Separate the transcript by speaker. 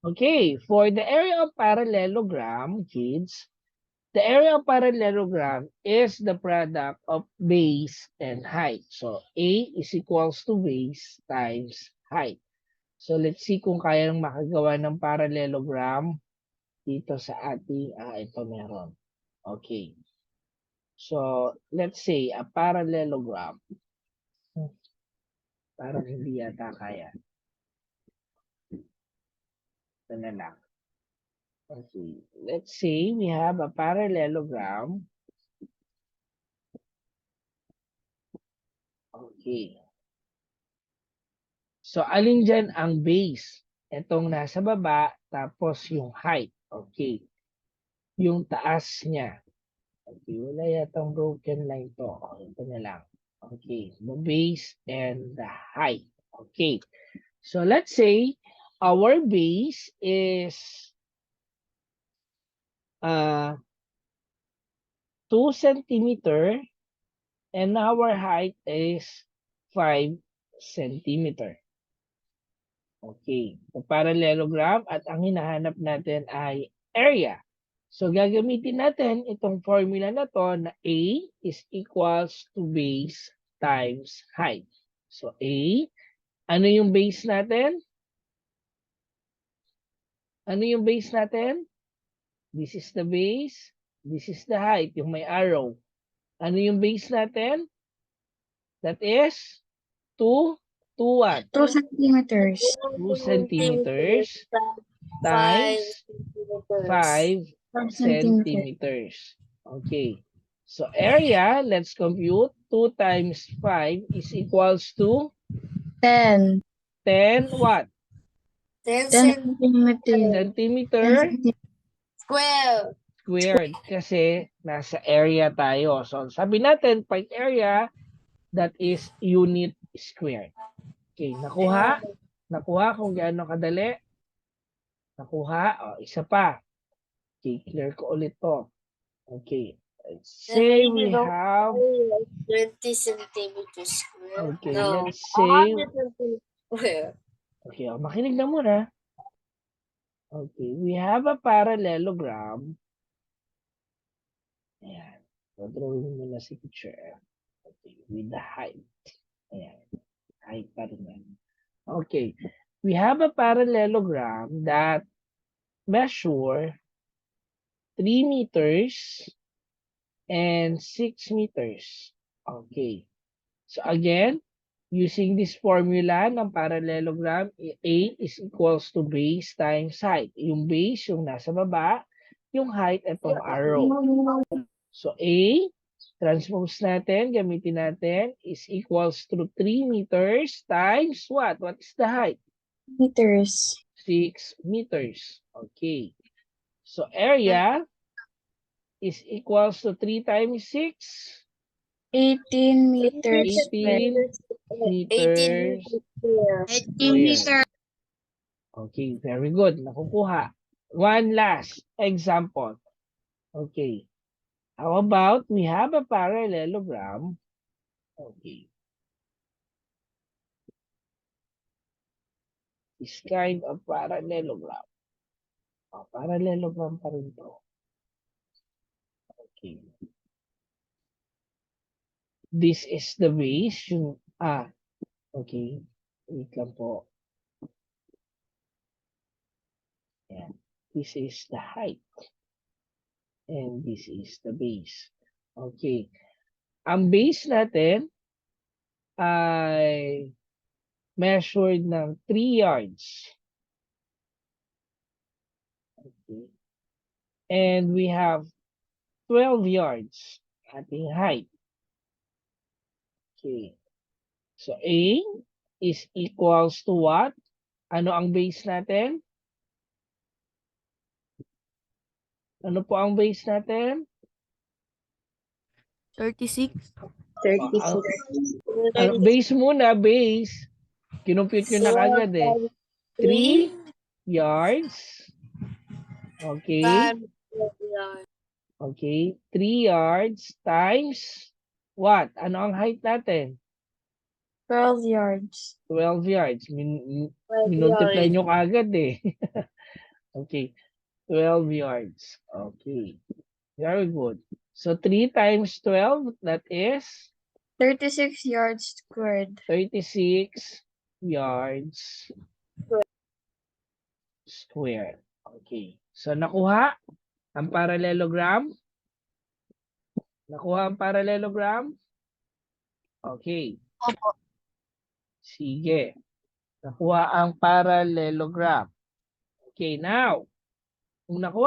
Speaker 1: Okay, for the area of parallelogram, kids, the area of parallelogram is the product of base and height. So, A is equals to base times height. So, let's see kung kaya nang makagawa ng parallelogram dito sa ating, ito meron. Okay. So, let's say a parallelogram. Parang hindi yata kaya. Ito na lang. Okay. Let's say we have a parallelogram. Okay. So, alin dyan ang base? Itong nasa baba, tapos yung height. Okay. Yung taas niya. Okay. Wala yatang broken line to. Ito na lang. Okay. The base and the height. Okay. So, let's say our base is 2 centimeter and our height is 5 centimeter. Okay. So, parallelogram at ang hinahanap natin ay area. So, gagamitin natin itong formula na to na A is equals to base times height. So, A, ano yung base natin? Ano yung base natin? This is the base. This is the height, yung may arrow. Ano yung base natin? That is 2 what?
Speaker 2: 2 centimeters.
Speaker 1: 2 centimeters times 5
Speaker 2: 5 centimeters.
Speaker 1: centimeters. Okay. So area, let's compute. 2 times 5 is equals to
Speaker 2: 10.
Speaker 1: 10 what?
Speaker 2: 10 centimeters.
Speaker 1: Centimeter
Speaker 3: Square.
Speaker 1: squared. Kasi nasa area tayo. So sabi natin, pag area, that is unit squared. Okay, nakuha? Nakuha kung gaano kadali? Nakuha? O, isa pa. Okay, clear ko ulit to. Okay. Let's say we have,
Speaker 3: 20 centimeters square.
Speaker 1: okay,
Speaker 3: No.
Speaker 1: let's say,
Speaker 3: 100 centimeters square.
Speaker 1: okay, makinig na muna. Okay, we have a parallelogram. Ayan. So, drawing mo na si picture. Okay, with the height. Ayan. Height pa rin yan. Okay. We have a parallelogram that measure 3 meters and 6 meters. Okay. So again, using this formula ng parallelogram, A is equals to base times height. Yung base, yung nasa baba, yung height, itong arrow. So A, transpose natin, gamitin natin, is equals to 3 meters times what? What is the height?
Speaker 2: Meters.
Speaker 1: 6 meters. Okay. So area is equals to 3 times 6.
Speaker 2: 18 meters.
Speaker 1: 18 meters
Speaker 3: 18
Speaker 1: squared. Okay, very good. Nakukuha. One last example. Okay. How about we have a parallelogram? Okay. This kind of parallelogram. Oh, parallelogram pa rin to. Okay. This is the base. Yung, okay. Wait lang po. Yeah. This is the height. And this is the base. Okay. Ang base natin ay measured ng 3 yards. Okay. And we have 12 yards ating height. Okay. So A is equals to what? Ano ang base natin? Ano po ang base natin?
Speaker 2: 36.
Speaker 1: Base muna, base. Kinumpute ko na kagad eh. 3 yards. Okay. Okay. 3 yards times what? Ano ang height natin?
Speaker 2: 12 yards.
Speaker 1: 12 yards. Minultiply nyo kagad eh. Okay. 12 yards. Okay. Very good. So 3 times 12, that is
Speaker 2: 36 yards squared.
Speaker 1: 36 yards square. Okay. So nakuha ang parallelogram? Nakuha ang parallelogram? Okay.
Speaker 3: Opo.
Speaker 1: Sige. Nakuha ang parallelogram. Okay, now, kung nakuha